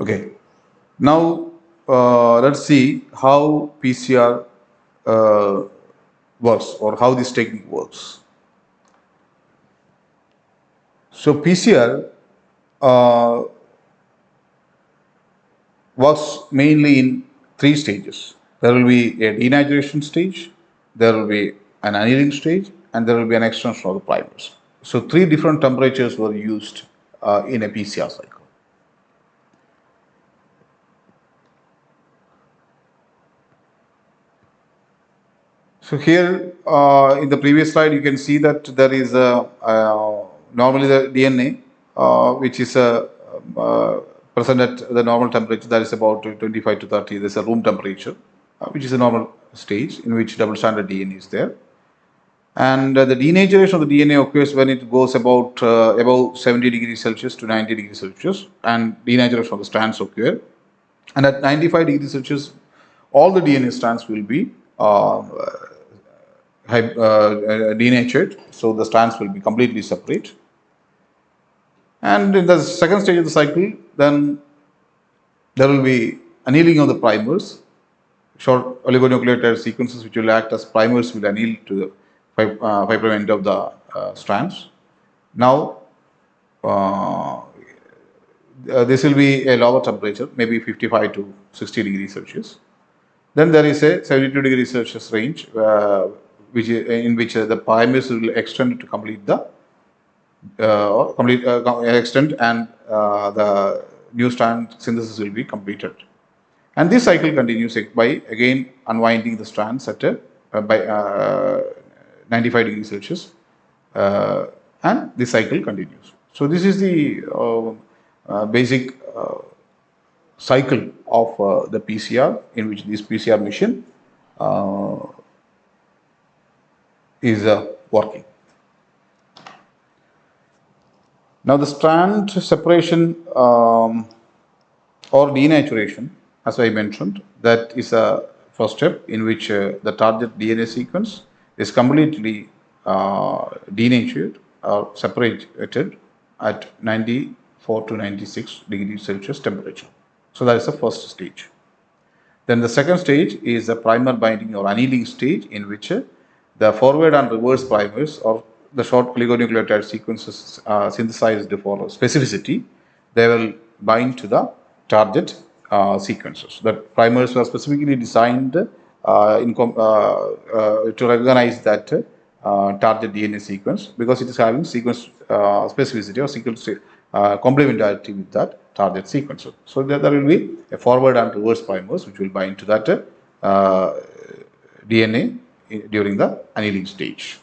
Okay. Now let's see how PCR works, or how this technique works. So PCR uh, works mainly in three stages. There will be a denaturation stage, there will be an annealing stage, and there will be an extension of the primers. So three different temperatures were used in a PCR cycle. So here in the previous slide, you can see that there is a normally the DNA, which is present at the normal temperature, that is about 25 to 30. There's a room temperature, which is a normal stage in which double stranded DNA is there. And the denaturation of the DNA occurs when it goes above 70 degrees Celsius to 90 degrees Celsius, and denaturation of the strands occur. And at 95 degrees Celsius, all the DNA strands will be denatured, so the strands will be completely separate. And in the second stage of the cycle, then there will be annealing of the primers, short oligonucleotide sequences which will act as primers will anneal to the 5' end of the strands. Now, this will be a lower temperature, maybe 55 to 60 degrees Celsius. Then there is a 72 degrees Celsius range, in which the primers will extend to complete the extent, and the new strand synthesis will be completed. And this cycle continues by again unwinding the strands at by 95 degrees Celsius, and this cycle continues. So this is the basic cycle of the PCR, in which this PCR machine is working. Now the strand separation or denaturation, as I mentioned, that is a first step in which the target DNA sequence is completely denatured or separated at 94 to 96 degrees Celsius temperature. So that is the first stage. Then the second stage is the primer binding or annealing stage, in which the forward and reverse primers, or the short oligonucleotide sequences synthesized for specificity, they will bind to the target sequences. The primers were specifically designed to recognize that target DNA sequence, because it is having sequence specificity or sequence complementarity with that target sequence. So there will be a forward and reverse primers which will bind to that DNA during the annealing stage.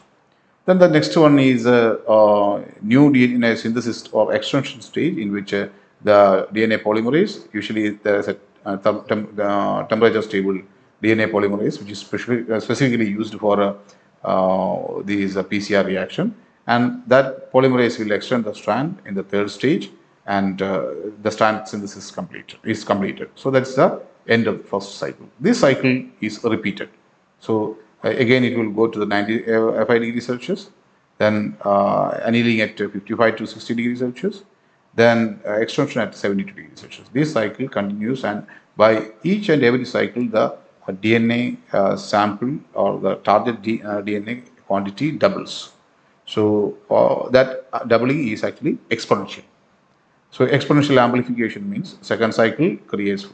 Then the next one is new DNA synthesis or extension stage, in which the DNA polymerase, usually there is a temperature stable DNA polymerase, which is specifically used for these PCR reaction, and that polymerase will extend the strand in the third stage, and the strand synthesis is completed. So that's the end of the first cycle. This cycle is repeated. So again, it will go to the 95 degrees Celsius, then annealing at 55 to 60 degrees Celsius, then extrusion at 72 degrees Celsius. This cycle continues, and by each and every cycle, the DNA sample or the target DNA quantity doubles. So that doubling is actually exponential. So exponential amplification means second cycle creates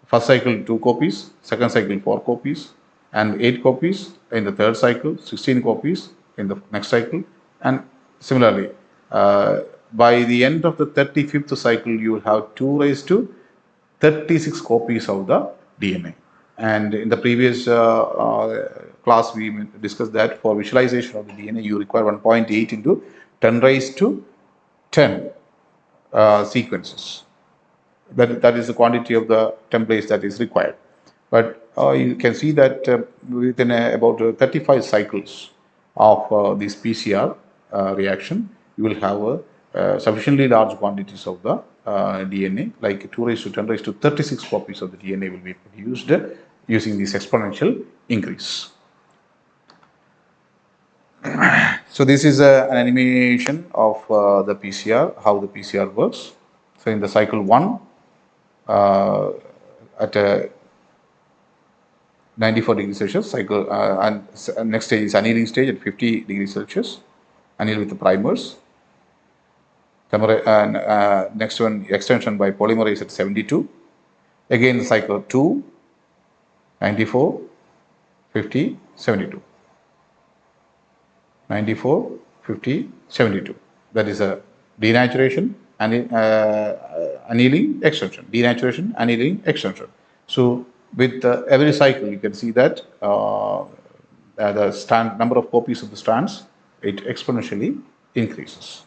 first cycle 2 copies, second cycle 4 copies, and 8 copies in the third cycle, 16 copies in the next cycle, and similarly, by the end of the 35th cycle, you will have 2 raised to 36 copies of the DNA. And in the previous class, we discussed that for visualization of the DNA, you require 1.8 into 10 raised to 10 sequences. That is the quantity of the templates that is required. But you can see that within about 35 cycles of this PCR reaction, you will have sufficiently large quantities of the DNA, like 2 raised to 10 raised to 36 copies of the DNA will be produced using this exponential increase. So this is an animation of the PCR, how the PCR works. So in the cycle 1, at 94 degrees Celsius, cycle and next stage is annealing stage at 50 degrees Celsius, anneal with the primers. Next one, extension by polymerase at 72. Again, cycle 2, 94, 50, 72. 94, 50, 72. That is a denaturation and annealing extension. Denaturation, annealing, extension. So with every cycle, you can see that the number of copies of the strands, it exponentially increases.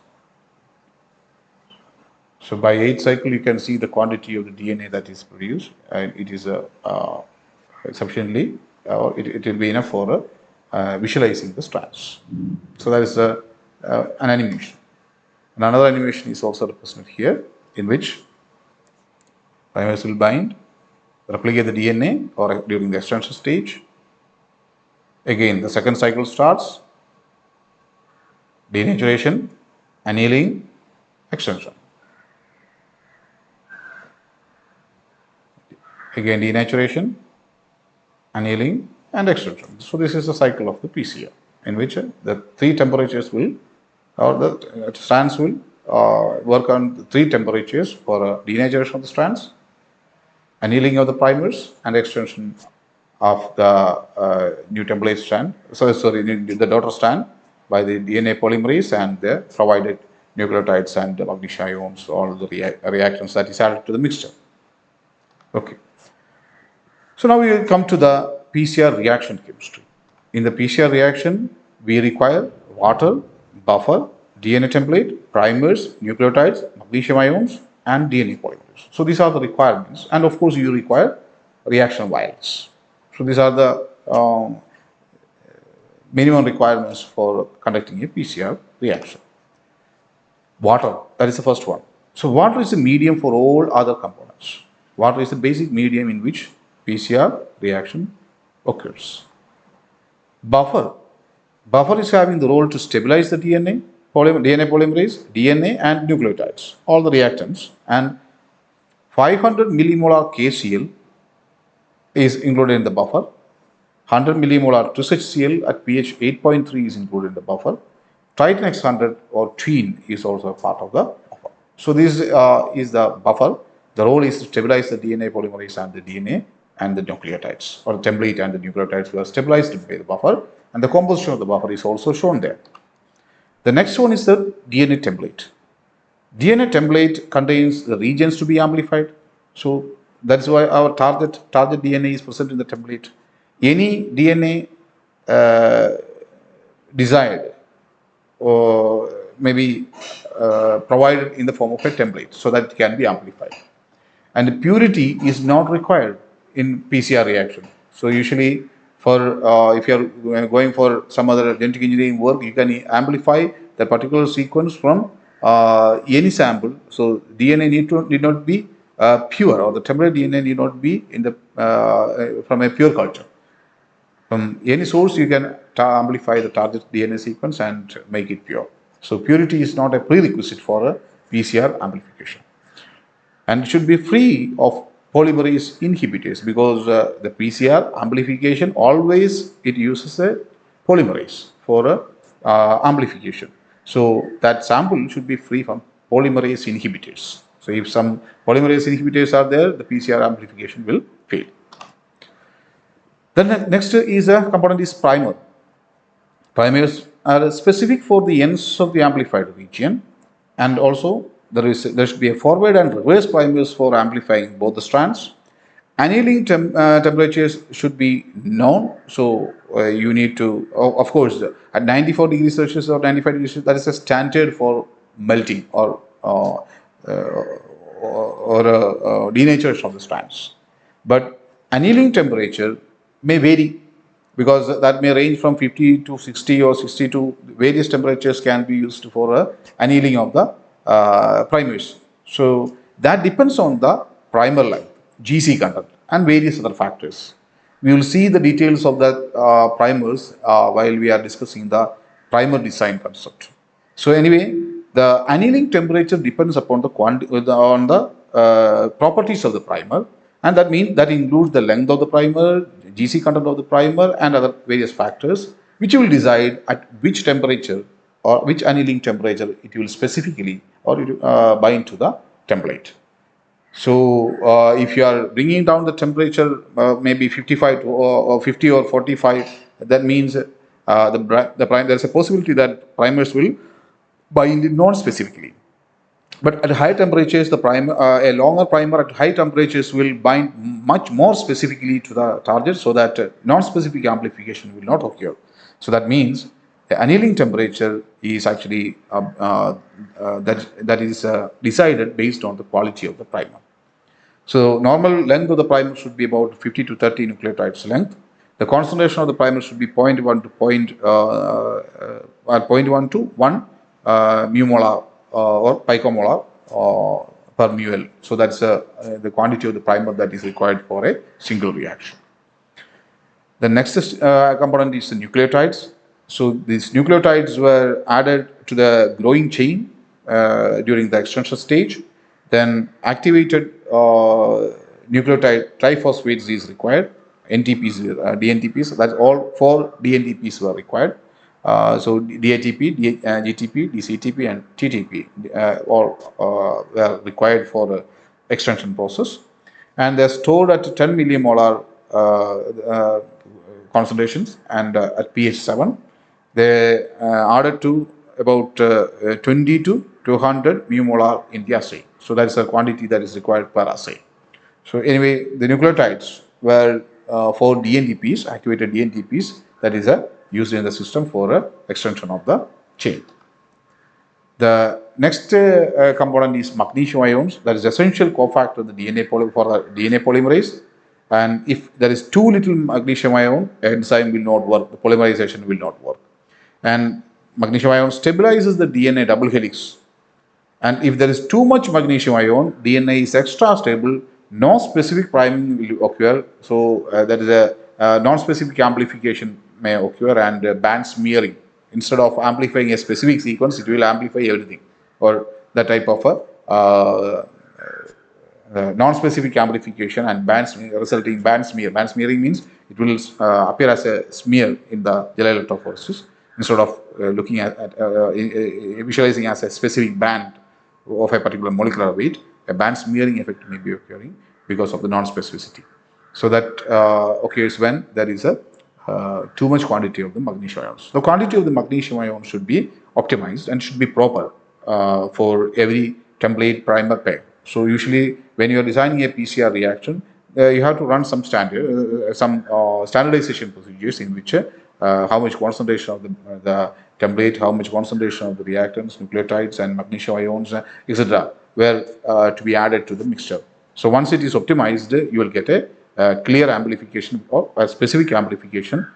So by 8th cycle, you can see the quantity of the DNA that is produced, and it is sufficiently, or it will be enough for visualizing the strands. So that is an animation. And another animation is also represented here, in which primers will bind, replicate the DNA or during the extension stage. Again, the second cycle starts, denaturation, annealing, extension. Again, denaturation, annealing, and extension. So this is the cycle of the PCR, in which the three temperatures will, or the strands will work on the three temperatures for denaturation of the strands, annealing of the primers, and extension of the new template strand. The daughter strand by the DNA polymerase and the provided nucleotides and the magnesium ions, all the reactions that is added to the mixture. Okay. So now we will come to the PCR reaction chemistry. In the PCR reaction, we require water, buffer, DNA template, primers, nucleotides, magnesium ions, and DNA polymers. So these are the requirements, and of course you require reaction vials. So these are the minimum requirements for conducting a PCR reaction. Water, that is the first one. So water is the medium for all other components. Water is the basic medium in which PCR reaction occurs. Buffer. Buffer is having the role to stabilize the DNA polymerase, DNA and nucleotides, all the reactants, and 500 millimolar KCl is included in the buffer. 100 millimolar TricHCl at pH 8.3 is included in the buffer. Triton X100 or tween is also a part of the buffer. So this is the buffer. The role is to stabilize the DNA polymerase and the DNA and the nucleotides, or the template and the nucleotides were stabilized by the buffer, and the composition of the buffer is also shown there. The next one is the DNA template. DNA template contains the regions to be amplified. So that's why our target DNA is present in the template. Any DNA desired or maybe provided in the form of a template so that it can be amplified. And purity is not required in PCR reaction. So usually for if you are going for some other genetic engineering work, you can amplify the particular sequence from any sample. So DNA need not be pure, or the template DNA need not be in the from a pure culture. From any source, you can amplify the target DNA sequence and make it pure. So purity is not a prerequisite for a PCR amplification, and it should be free of polymerase inhibitors, because the PCR amplification always it uses a polymerase for amplification. So that sample should be free from polymerase inhibitors. So if some polymerase inhibitors are there, the PCR amplification will fail. Then the next is a component is primer. Primers are specific for the ends of the amplified region, and also there should be a forward and reverse primers for amplifying both the strands. Annealing temperatures should be known, so you need to, of course, at 94 degrees Celsius or 95 degrees Celsius, that is a standard for melting or denaturation of the strands. But annealing temperature may vary, because that may range from 50 to 60 or 60 to various temperatures can be used for annealing of the primers. So that depends on the primer length, GC content, and various other factors. We will see the details of the primers while we are discussing the primer design concept. So anyway, The annealing temperature depends upon the properties of the primer, and that means that includes the length of the primer, GC content of the primer, and other various factors, which will decide at which temperature or which annealing temperature it will specifically or bind to the template. So, if you are bringing down the temperature, maybe 55 to, or 50 or 45, that means there is a possibility that primers will bind non-specifically. But at high temperatures, a longer primer at high temperatures will bind much more specifically to the target, so that non-specific amplification will not occur. So that means the annealing temperature is actually that is decided based on the quality of the primer. So normal length of the primer should be about 50 to 30 nucleotides length. The concentration of the primer should be 0.1 to 0.1 to 1 μmolar or picomolar per ml. So that's the quantity of the primer that is required for a single reaction. The next component is the nucleotides. So these nucleotides were added to the growing chain during the extension stage. Then activated nucleotide triphosphates is required. NTPs, DNTPs. That's all 4 DNTPs were required. So DATP, GTP, DCTP, and TTP all were required for the extension process, and they're stored at 10 millimolar concentrations and at pH 7. They added to about 20 to 200 μmolar in the assay. So that's the quantity that is required per assay. So anyway, the nucleotides were for DNTPs, activated DNTPs, that is used in the system for extension of the chain. The next component is magnesium ions, that is essential cofactor of the DNA for the DNA polymerase. And if there is too little magnesium ion, enzyme will not work, the polymerization will not work. And magnesium ion stabilizes the DNA double helix. And if there is too much magnesium ion, DNA is extra stable, no specific priming will occur. So that is a non-specific amplification may occur, and band smearing. Instead of amplifying a specific sequence, it will amplify everything, or that type of a non-specific amplification and resulting band smear. Band smearing means it will appear as a smear in the gel electrophoresis instead of looking at visualizing as a specific band of a particular molecular weight. A band smearing effect may be occurring because of the non-specificity. So that occurs when there is a too much quantity of the magnesium ions. The quantity of the magnesium ion should be optimized and should be proper for every template primer pair. So usually when you are designing a PCR reaction, you have to run some standardization procedures in which how much concentration of the template, how much concentration of the reactants, nucleotides, and magnesium ions, etc. were to be added to the mixture. So once it is optimized, you will get a clear amplification or a specific amplification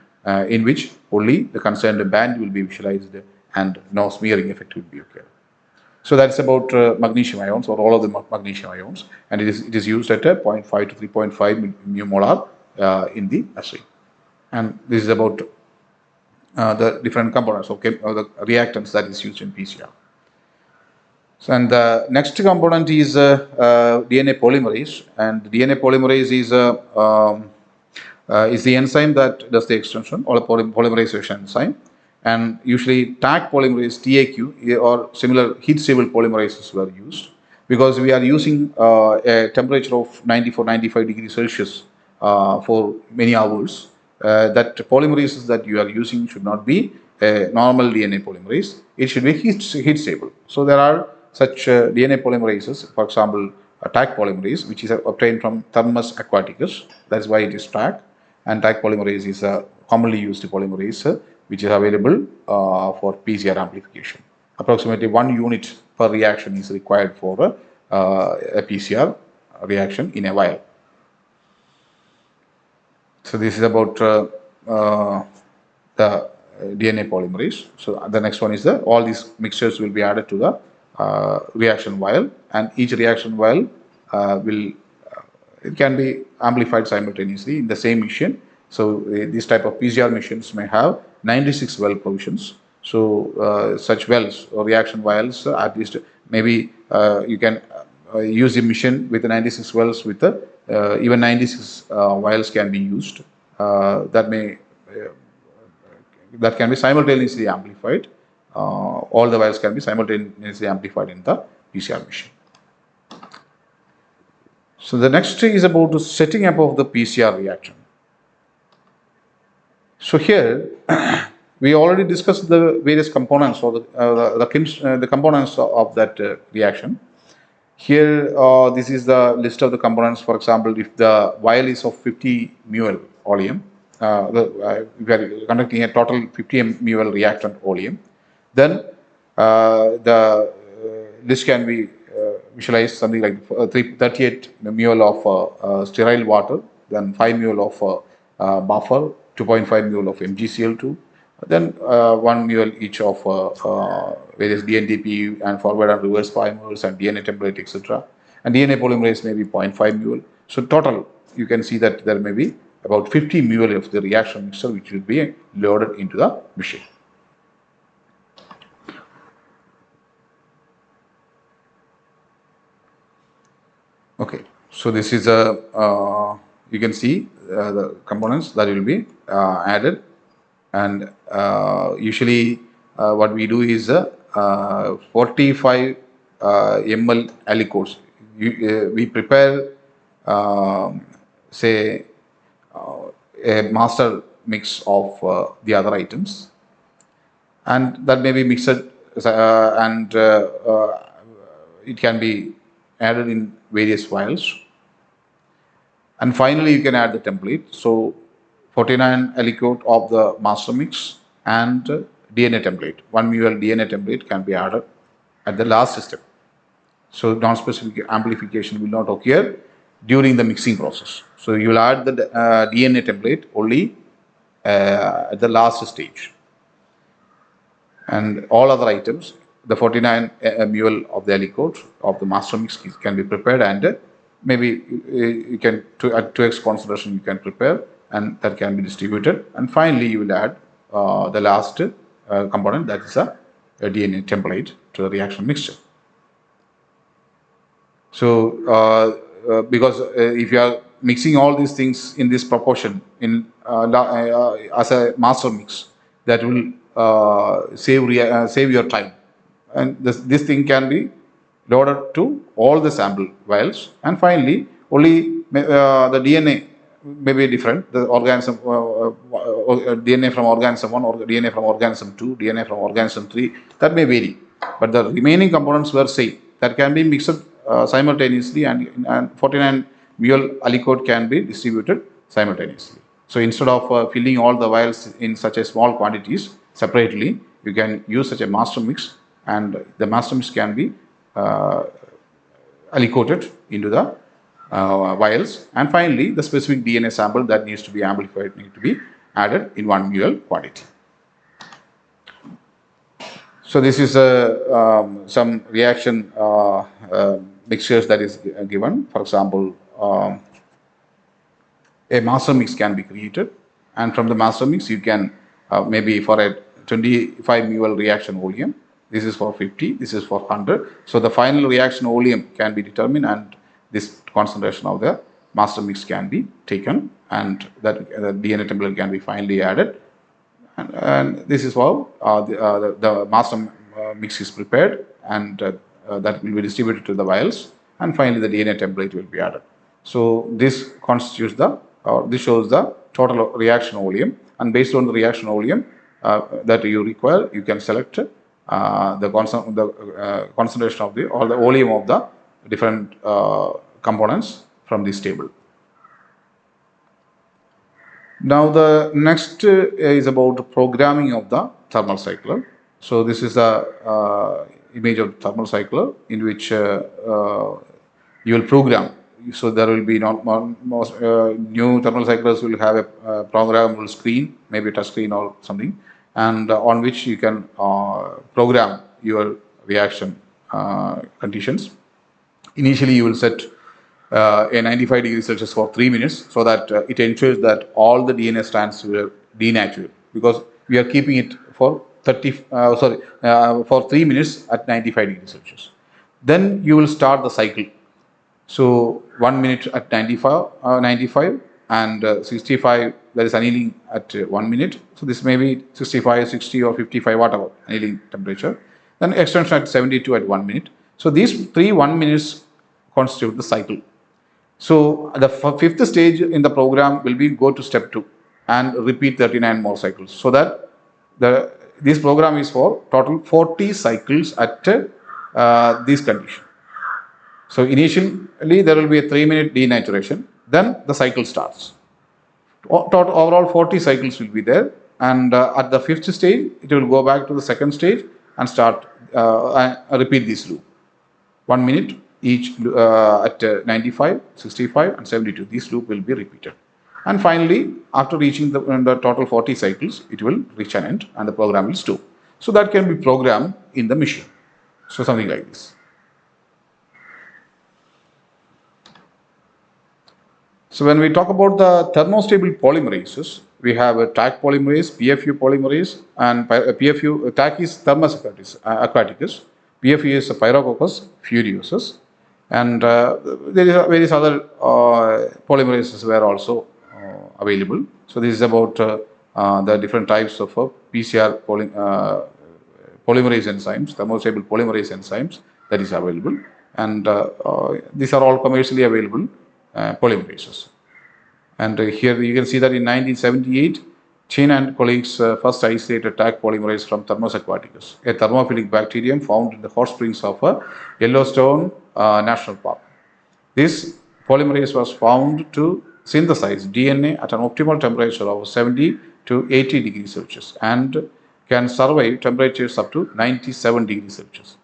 in which only the concerned band will be visualized and no smearing effect will be occurred. So that's about magnesium ions, or all of the magnesium ions, and it is used at 0.5 to 3.5 μmolar in the assay. And this is about the different components of the reactants that is used in PCR. So, and the next component is DNA polymerase, and DNA polymerase is the enzyme that does the extension, or a polymerization enzyme. And usually TAC polymerase, TAQ, or similar heat stable polymerases were used, because we are using a temperature of 94-95 degrees Celsius for many hours. That polymerases that you are using should not be a normal DNA polymerase. It should be heat stable. So there are such DNA polymerases, for example, a TAC polymerase, which is obtained from Thermus aquaticus. That's why it is TAC. And TAC polymerase is a commonly used polymerase which is available for PCR amplification. Approximately 1 unit per reaction is required for a PCR reaction in a vial. So this is about the DNA polymerase. So the next one is all these mixtures will be added to the reaction vial, and each reaction vial it can be amplified simultaneously in the same machine. So this type of PCR machines may have 96 well provisions. So such wells or reaction vials, at least maybe you can use a machine with 96 wells with even 96 vials can be used. That can be simultaneously amplified. All the vials can be simultaneously amplified in the PCR machine. So the next is about the setting up of the PCR reaction. So here we already discussed the various components or the components of that reaction. Here, this is the list of the components. For example, if the vial is of 50 ml oleum, we are conducting a total 50 ml reactant oleum, then this can be visualized something like 38 ml of sterile water, then 5 ml of buffer, 2.5 ml of MgCl2, then 1 ml each of various DNTP and forward and reverse primers and DNA template, etc. And DNA polymerase may be 0.5 ml. So total, you can see that there may be about 50 ml of the reaction mixture which will be loaded into the machine. Okay, so this is you can see the components that will be added, and usually what we do is 45 ml aliquots. We prepare say a master mix of the other items, and that may be mixed and it can be added in various vials, and finally you can add the template. So 49 aliquot of the master mix and DNA template, 1 ml DNA template can be added at the last step. So non-specific amplification will not occur during the mixing process. So you will add the DNA template only at the last stage. And all other items, the 49 ml of the aliquot of the master mix can be prepared, and maybe you can, at 2x concentration you can prepare, and that can be distributed. And finally you will add the last component, that is a DNA template to the reaction mixture. So because if you are mixing all these things in this proportion in as a master mix, that will save your time, and this thing can be loaded to all the sample vials, and finally only the DNA may be different. The organism DNA from organism 1 or DNA from organism 2, DNA from organism 3, that may vary, but the remaining components were same. That can be mixed simultaneously, and 49 ml aliquot can be distributed simultaneously. So instead of filling all the vials in such a small quantities separately, you can use such a master mix, and the master mix can be aliquoted into the vials, and finally the specific DNA sample that needs to be amplified need to be added in 1 ml quantity. So this is some reaction mixtures that is given. For example, a master mix can be created, and from the master mix you can maybe for a 25 ml reaction oleum, this is for 50, this is for 100. So the final reaction oleum can be determined, and this concentration of the master mix can be taken, and that DNA template can be finally added, and this is how the master mix is prepared, and that will be distributed to the vials, and finally the DNA template will be added. So this constitutes this shows the total reaction oleum, and based on the reaction oleum that you require, you can select the concentration of the oleum of the different components from this table. Now the next is about programming of the thermal cycler. So this is the image of thermal cycler in which you will program. So there will be most new thermal cyclers will have a programmable screen, maybe a touch screen or something, and on which you can program your reaction conditions. Initially you will set a 95 degrees Celsius for 3 minutes, so that it ensures that all the DNA strands will denature, because we are keeping it for for 3 minutes at 95 degrees Celsius. Then you will start the cycle. So 1 minute at 95 and 65, that is annealing at 1 minute. So this may be 65, 60 or 55, whatever annealing temperature. Then extension at 72 at 1 minute. So these 3 1 minutes constitute the cycle. So the fifth stage in the program will be go to step 2 and repeat 39 more cycles. So that this program is for total 40 cycles at this condition. So initially there will be a 3 minute denaturation, then the cycle starts. Overall 40 cycles will be there, and at the fifth stage it will go back to the second stage and start repeat this loop. 1 minute each at 95, 65 and 72. This loop will be repeated. And finally, after reaching the total 40 cycles, it will reach an end and the program will stop. So that can be programmed in the machine. So something like this. So when we talk about the thermostable polymerases, we have a TAC polymerase, PFU polymerase, and PFU. TAC is Thermus aquaticus, PFU is Pyrococcus furiosus, and there is various other polymerases were also available. So this is about the different types of PCR polymerase enzymes, thermostable polymerase enzymes that is available, and these are all commercially available polymerases. And here you can see that in 1978, Chen and colleagues first isolated TAC polymerase from Thermus aquaticus, a thermophilic bacterium found in the hot springs of Yellowstone National Park. This polymerase was found to synthesize DNA at an optimal temperature of 70 to 80 degrees Celsius and can survive temperatures up to 97 degrees Celsius.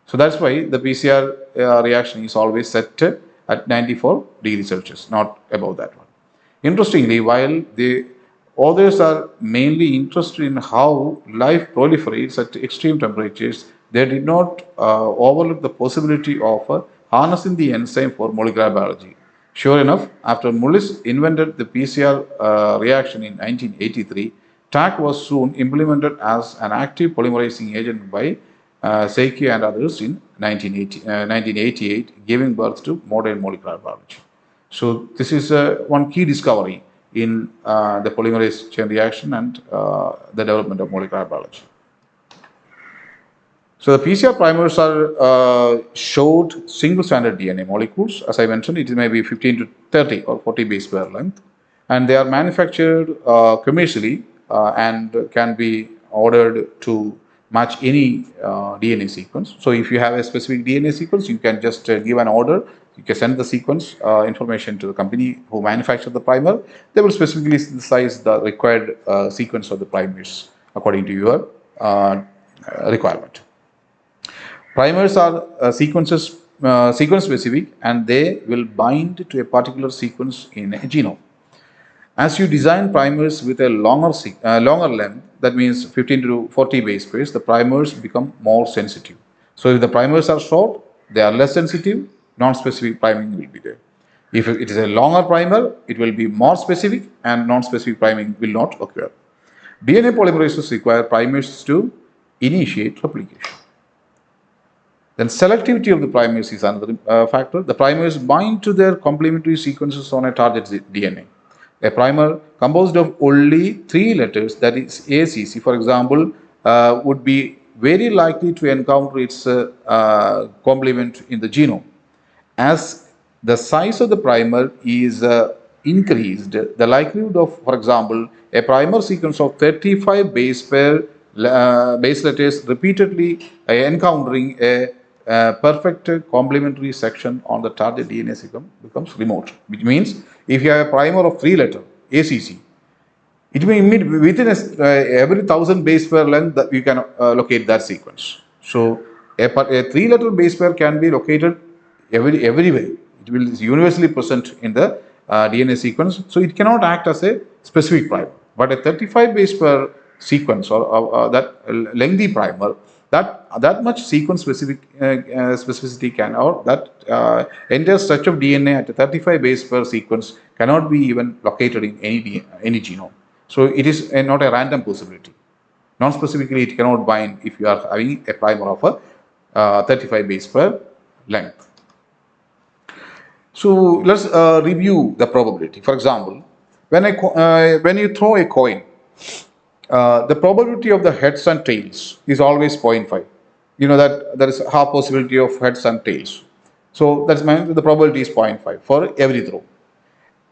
So that's why the PCR reaction is always set at 94 degrees Celsius, not above that one. Interestingly, while the authors are mainly interested in how life proliferates at extreme temperatures, they did not overlook the possibility of harnessing the enzyme for molecular biology. Sure enough, after Mullis invented the PCR reaction in 1983, TAC was soon implemented as an active polymerizing agent by Seiki and others in 1988, giving birth to modern molecular biology. So this is one key discovery in the polymerase chain reaction and the development of molecular biology. So the PCR primers are short single-stranded DNA molecules. As I mentioned, it may be 15 to 30 or 40 base pair length, and they are manufactured commercially and can be ordered to match any DNA sequence. So if you have a specific DNA sequence, you can just give an order. You can send the sequence information to the company who manufactured the primer. They will specifically synthesize the required sequence of the primers according to your requirement. Primers are sequence specific, and they will bind to a particular sequence in a genome. As you design primers with a longer length, that means 15 to 40 base pairs, the primers become more sensitive. So if the primers are short, they are less sensitive, non-specific priming will be there. If it is a longer primer, it will be more specific, and non-specific priming will not occur. DNA polymerases require primers to initiate replication. Then selectivity of the primers is another factor. The primers bind to their complementary sequences on a target DNA. A primer composed of only 3 letters, that is ACC, for example, would be very likely to encounter its complement in the genome. As the size of the primer is increased, the likelihood of, for example, a primer sequence of 35 base letters repeatedly encountering a perfect complementary section on the target DNA sequence becomes remote. Which means if you have a primer of 3 letter ACC, it may within every 1000 base pair length that you can locate that sequence. So a 3 letter base pair can be located everywhere. It will is universally present in the DNA sequence. So it cannot act as a specific primer. But a 35 base pair sequence or that lengthy primer, that much sequence specificity can, or that entire stretch of DNA at a 35 base pair sequence cannot be even located in any genome. So it is not a random possibility. Non-specifically, it cannot bind if you are having a primer of a 35 base pair length. So let's review the probability. For example, when you throw a coin, the probability of the heads and tails is always 0.5. You know that there is half possibility of heads and tails. So that's means the probability is 0.5 for every throw.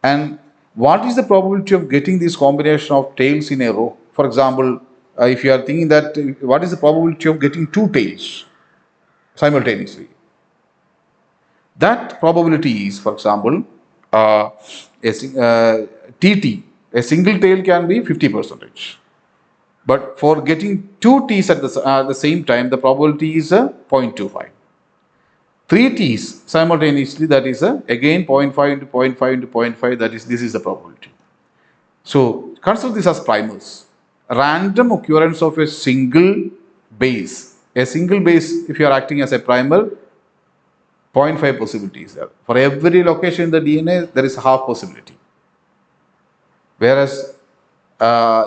And what is the probability of getting this combination of tails in a row? For example, if you are thinking that what is the probability of getting two tails simultaneously? That probability is, for example, TT, a single tail can be 50%. But for getting two T's at the same time, the probability is 0.25. Three T's simultaneously, that is again 0.5 into 0.5 into 0.5, this is the probability. So consider this as primers. Random occurrence of a single base. A single base, if you are acting as a primer, 0.5 possibilities there. For every location in the DNA, there is half possibility. Whereas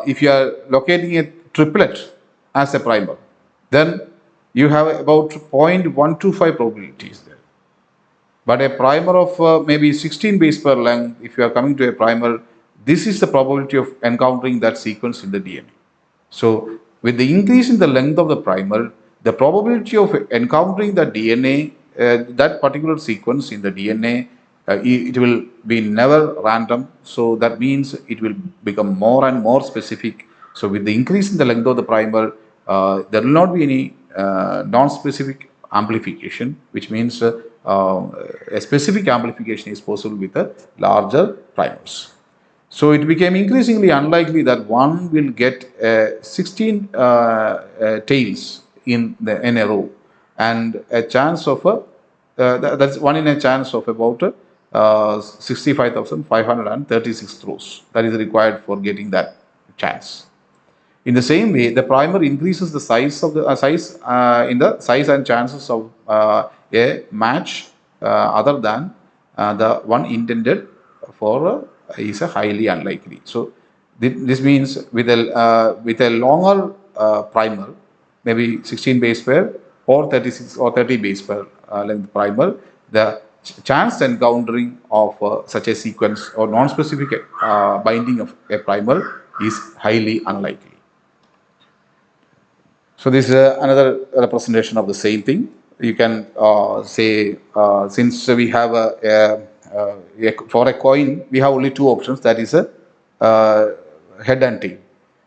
if you are locating a triplet as a primer, then you have about 0.125 probabilities there. But a primer of maybe 16 base pair length, if you are coming to a primer, this is the probability of encountering that sequence in the DNA. So with the increase in the length of the primer, the probability of encountering the DNA, that particular sequence in the DNA, it will be never random. So that means it will become more and more specific. So with the increase in the length of the primer, there will not be any non-specific amplification, which means a specific amplification is possible with the larger primers. So it became increasingly unlikely that one will get 16 tails in a row, and a chance of that's one in a chance of about 65,536 throws that is required for getting that chance. In the same way, the primer increases the size of the in the size and chances of a match other than the one intended for is a highly unlikely. So this means with a longer primer, maybe 16 base pair or 36 or 30 base pair length primer, the chance encountering of such a sequence or non-specific binding of a primer is highly unlikely. So this is another representation of the same thing. You can say since we have for a coin we have only two options, that is a head and tail.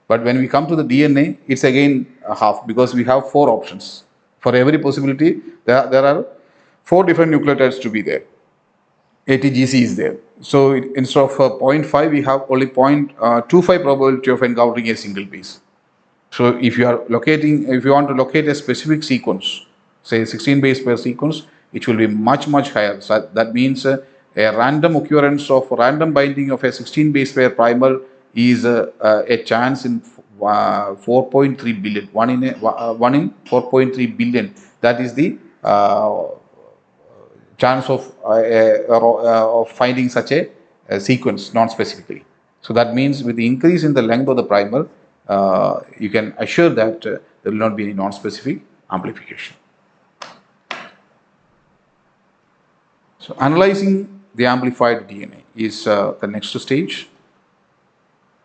But when we come to the DNA, it's again half, because we have four options. For every possibility, there are four different nucleotides to be there. ATGC is there. So instead of 0.5, we have only 0.25 probability of encountering a single base. So if you want to locate a specific sequence, say 16 base pair sequence, it will be much higher. So that means a random occurrence of random binding of a 16 base pair primer is a chance in 4.3 billion. One in 4.3 billion. That is the chance of finding such a sequence non-specifically. So that means with the increase in the length of the primer, you can assure that there will not be any non-specific amplification. So analyzing the amplified DNA is the next stage.